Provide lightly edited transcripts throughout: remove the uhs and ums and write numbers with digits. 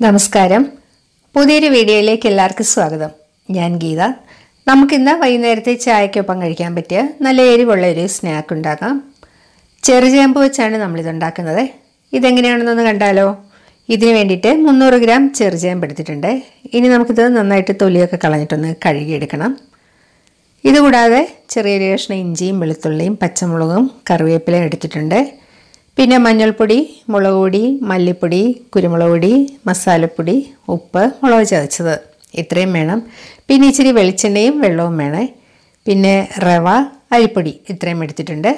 നമസ്കാരം. പുതിയൊരു വീഡിയോയിലേക്ക് എല്ലാവർക്കും സ്വാഗതം. ഞാൻ ഗീത. നമുക്കിന്ന് വൈകുന്നേരത്തെ ചായക്കൊപ്പം കഴിക്കാൻ പറ്റിയ നല്ല എരിവുള്ള ഒരു സ്നാക്ക് ഉണ്ടാക്കാം. ചെറുചേമ്പ് വെച്ചാണ് നമ്മളിത് ഉണ്ടാക്കുന്നത്. ഇതെങ്ങനെയാണെന്നൊന്ന് കണ്ടാലോ? ഇതിന് വേണ്ടിയിട്ട് 300 ഗ്രാം ചെറുചേമ്പ് എടുത്തിട്ടുണ്ട്. ഇനി നമുക്കിത് നന്നായിട്ട് തൊലിയൊക്കെ കളഞ്ഞിട്ടൊന്ന് കഴുകിയെടുക്കണം. ഇതുകൂടാതെ ചെറിയൊരു കഷ്ണം ഇഞ്ചിയും വെളുത്തുള്ളിയും പച്ചമുളകും കറിവേപ്പിലയും എടുത്തിട്ടുണ്ട്. പിന്നെ മഞ്ഞൾപ്പൊടി, മുളക് പൊടി, മല്ലിപ്പൊടി, കുരുമുളക് പൊടി, മസാലപ്പൊടി, ഉപ്പ്, മുളക് ചതച്ചത് ഇത്രയും വേണം. പിന്നെ ഇച്ചിരി വെളിച്ചെണ്ണയും വെള്ളവും വേണേ. പിന്നെ റവ, അരിപ്പൊടി ഇത്രയും എടുത്തിട്ടുണ്ട്.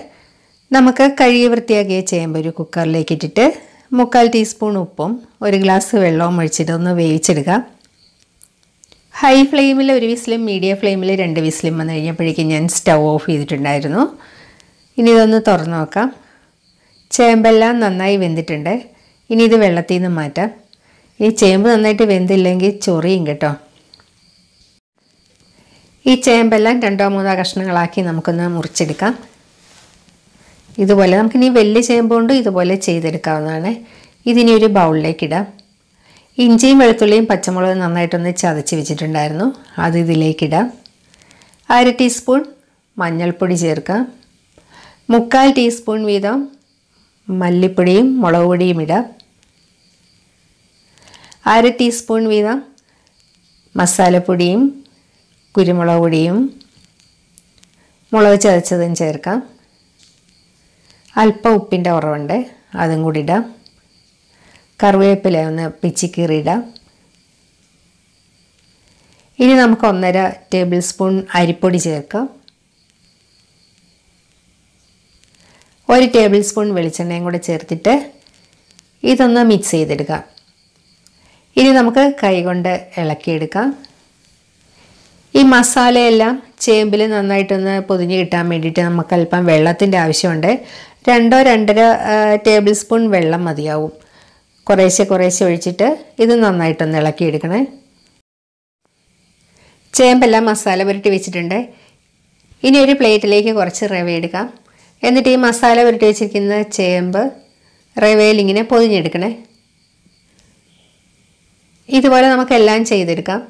നമുക്ക് കഴുകി വൃത്തിയാക്കിയ ചേമ്പ് ഒരു കുക്കറിലേക്ക് ഇട്ടിട്ട് 3/4 ടീസ്പൂൺ ഉപ്പും 1 ഗ്ലാസ് വെള്ളവും ഒഴിച്ചിട്ട് ഒന്ന് വേവിച്ചെടുക്കാം. ഹൈ ഫ്ലെയിമിൽ 1 വിസിലും മീഡിയം ഫ്ലെയിമിൽ 2 വിസിലും വന്നു കഴിഞ്ഞപ്പോഴേക്കും ഞാൻ സ്റ്റൗ ഓഫ് ചെയ്തിട്ടുണ്ടായിരുന്നു. ഇനി ഇതൊന്ന് തുറന്ന് നോക്കാം. ചേമ്പെല്ലാം നന്നായി വെന്തിട്ടുണ്ട്. ഇനി ഇത് വെള്ളത്തിൽ നിന്ന് മാറ്റാം. ഈ ചേമ്പ് നന്നായിട്ട് വെന്തില്ലെങ്കിൽ ചൊറിയും കേട്ടോ. ഈ ചേമ്പെല്ലാം 2-3 കഷ്ണങ്ങളാക്കി നമുക്കൊന്ന് മുറിച്ചെടുക്കാം. ഇതുപോലെ നമുക്കിനി വലിയ ചേമ്പ് കൊണ്ട് ഇതുപോലെ ചെയ്തെടുക്കാവുന്നതാണ്. ഇതിനി ഒരു ബൗളിലേക്ക് ഇടാം. ഇഞ്ചിയും വെളുത്തുള്ളിയും പച്ചമുളകും നന്നായിട്ടൊന്ന് ചതച്ച് വെച്ചിട്ടുണ്ടായിരുന്നു. അത് ഇതിലേക്കിടാം. 1/2 ടീസ്പൂൺ മഞ്ഞൾപ്പൊടി ചേർക്കാം. 3/4 ടീസ്പൂൺ വീതം മല്ലിപ്പൊടിയും മുളക് പൊടിയും ഇടാം. 1/2 ടീസ്പൂൺ വീതം മസാലപ്പൊടിയും കുരുമുളക് പൊടിയും മുളക് ചതച്ചതും ചേർക്കാം. അല്പം ഉപ്പിൻ്റെ കുറവുണ്ട്, അതും കൂടി ഇടാം. കറിവേപ്പില ഒന്ന് പിച്ചിക്കീറിയിടാം. ഇനി നമുക്ക് 1.5 ടേബിൾ സ്പൂൺ അരിപ്പൊടി ചേർക്കാം. 1 ടേബിൾ സ്പൂൺ വെളിച്ചെണ്ണയും കൂടെ ചേർത്തിട്ട് ഇതൊന്ന് മിക്സ് ചെയ്തെടുക്കാം. ഇനി നമുക്ക് കൈകൊണ്ട് ഇളക്കിയെടുക്കാം. ഈ മസാലയെല്ലാം ചേമ്പിൽ നന്നായിട്ടൊന്ന് പൊതിഞ്ഞ് കിട്ടാൻ വേണ്ടിയിട്ട് നമുക്ക് അല്പം വെള്ളത്തിൻ്റെ ആവശ്യമുണ്ട്. 2-2.5 ടേബിൾ സ്പൂൺ വെള്ളം മതിയാവും. കുറേശ്ശെ ഒഴിച്ചിട്ട് ഇത് നന്നായിട്ടൊന്ന് ഇളക്കിയെടുക്കണേ. ചേമ്പെല്ലാം മസാല പുരട്ടി വെച്ചിട്ടുണ്ട്. ഇനി ഒരു പ്ലേറ്റിലേക്ക് കുറച്ച് റവ എടുക്കാം. എന്നിട്ട് ഈ മസാല പുരട്ടി വെച്ചിരിക്കുന്ന ചേമ്പ് റവയിൽ ഇങ്ങനെ പൊതിഞ്ഞെടുക്കണേ. ഇതുപോലെ നമുക്കെല്ലാം ചെയ്തെടുക്കാം.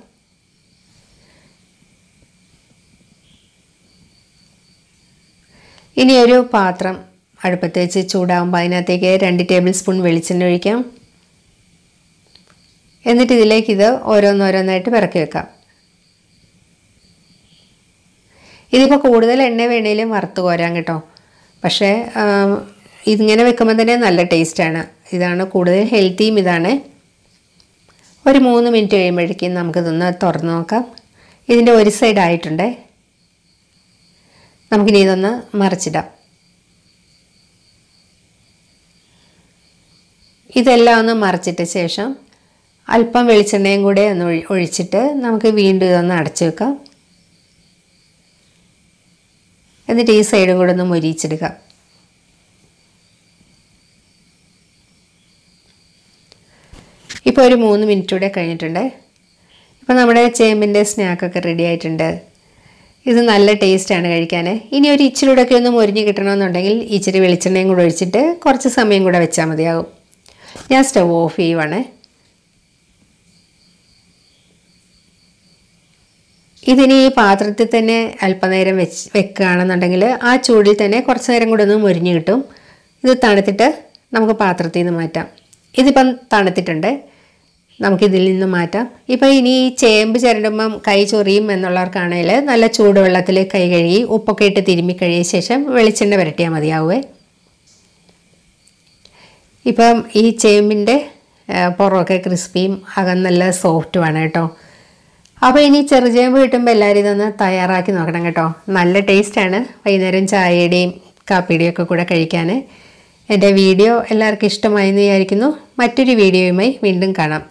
ഇനി ഒരു പാത്രം അടുപ്പത്ത് വെച്ച് ചൂടാകുമ്പോൾ അതിനകത്തേക്ക് 2 ടേബിൾ സ്പൂൺ വെളിച്ചെണ്ണ ഒഴിക്കാം. എന്നിട്ട് ഇതിലേക്ക് ഇത് ഓരോന്നോരോന്നായിട്ട് പിറക്കി വെക്കാം. ഇതിപ്പോൾ കൂടുതൽ എണ്ണ വേണേലും വറുത്ത് കോരാം കേട്ടോ. പക്ഷേ ഇതിങ്ങനെ വെക്കുമ്പോൾ തന്നെ നല്ല ടേസ്റ്റാണ്. ഇതാണ് കൂടുതൽ ഹെൽത്തിയും ഇതാണ്. ഒരു 3 മിനിറ്റ് കഴിയുമ്പോഴേക്കും നമുക്കിതൊന്ന് തുറന്ന് നോക്കാം. ഇതിൻ്റെ ഒരു സൈഡ് ആയിട്ടുണ്ട്. നമുക്കിനി ഇതൊന്ന് മറിച്ചിടാം. ഇതെല്ലാം ഒന്ന് മറിച്ചിട്ട ശേഷം അല്പം വെളിച്ചെണ്ണയും കൂടെ ഒന്ന് ഒഴിച്ചിട്ട് നമുക്ക് വീണ്ടും ഇതൊന്ന് അടച്ചു വെക്കാം. എന്നിട്ട് ഈ സൈഡും കൂടെ ഒന്ന് മൊരിയിച്ചെടുക്കാം. ഇപ്പോൾ ഒരു 3 മിനിറ്റ് കൂടെ കഴിഞ്ഞിട്ടുണ്ട്. ഇപ്പോൾ നമ്മുടെ ചേമ്പിൻ്റെ സ്നാക്കൊക്കെ റെഡി ആയിട്ടുണ്ട്. ഇത് നല്ല ടേസ്റ്റാണ് കഴിക്കാൻ. ഇനി ഒരു ഇച്ചിരിയോടൊക്കെ ഒന്ന് മൊരിഞ്ഞ് കിട്ടണമെന്നുണ്ടെങ്കിൽ ഇച്ചിരി വെളിച്ചെണ്ണയും കൂടെ ഒഴിച്ചിട്ട് കുറച്ച് സമയം കൂടെ വെച്ചാൽ മതിയാകും. ഞാൻ സ്റ്റവ് ഓഫ് ചെയ്യുവാണ്. ഇതിനി ഈ പാത്രത്തിൽ തന്നെ അല്പനേരം വെക്കുകയാണെന്നുണ്ടെങ്കിൽ ആ ചൂടിൽ തന്നെ കുറച്ച് നേരം കൂടെ ഒന്ന് മൊരിഞ്ഞ് കിട്ടും. ഇത് തണുത്തിട്ട് നമുക്ക് പാത്രത്തിൽ നിന്ന് മാറ്റാം. ഇതിപ്പം തണുത്തിട്ടുണ്ട്, നമുക്കിതിൽ നിന്ന് മാറ്റാം. ഇപ്പോൾ ഇനി ഈ ചേമ്പ് ചിരണ്ടുമ്പം കൈ ചൊറിയും എന്നുള്ളവർക്കാണെങ്കിൽ നല്ല ചൂടുവെള്ളത്തിൽ കൈ കഴുകി ഉപ്പൊക്കെ ഇട്ട് തിരുമ്മി കഴിയ ശേഷം വെളിച്ചെണ്ണ പുരട്ടിയാൽ മതിയാവുമേ. ഇപ്പം ഈ ചേമ്പിൻ്റെ പുറമൊക്കെ ക്രിസ്പിയും അകം നല്ല സോഫ്റ്റുമാണ് കേട്ടോ. അപ്പോൾ ഇനി ചെറുചേമ്പ് കിട്ടുമ്പോൾ എല്ലാവരും ഇതൊന്ന് തയ്യാറാക്കി നോക്കണം കേട്ടോ. നല്ല ടേസ്റ്റാണ് വൈകുന്നേരം ചായയുടെയും കാപ്പിയുടെയും ഒക്കെ കൂടെ കഴിക്കാൻ. എൻ്റെ വീഡിയോ എല്ലാവർക്കും ഇഷ്ടമായെന്ന് വിചാരിക്കുന്നു. മറ്റൊരു വീഡിയോയുമായി വീണ്ടും കാണാം.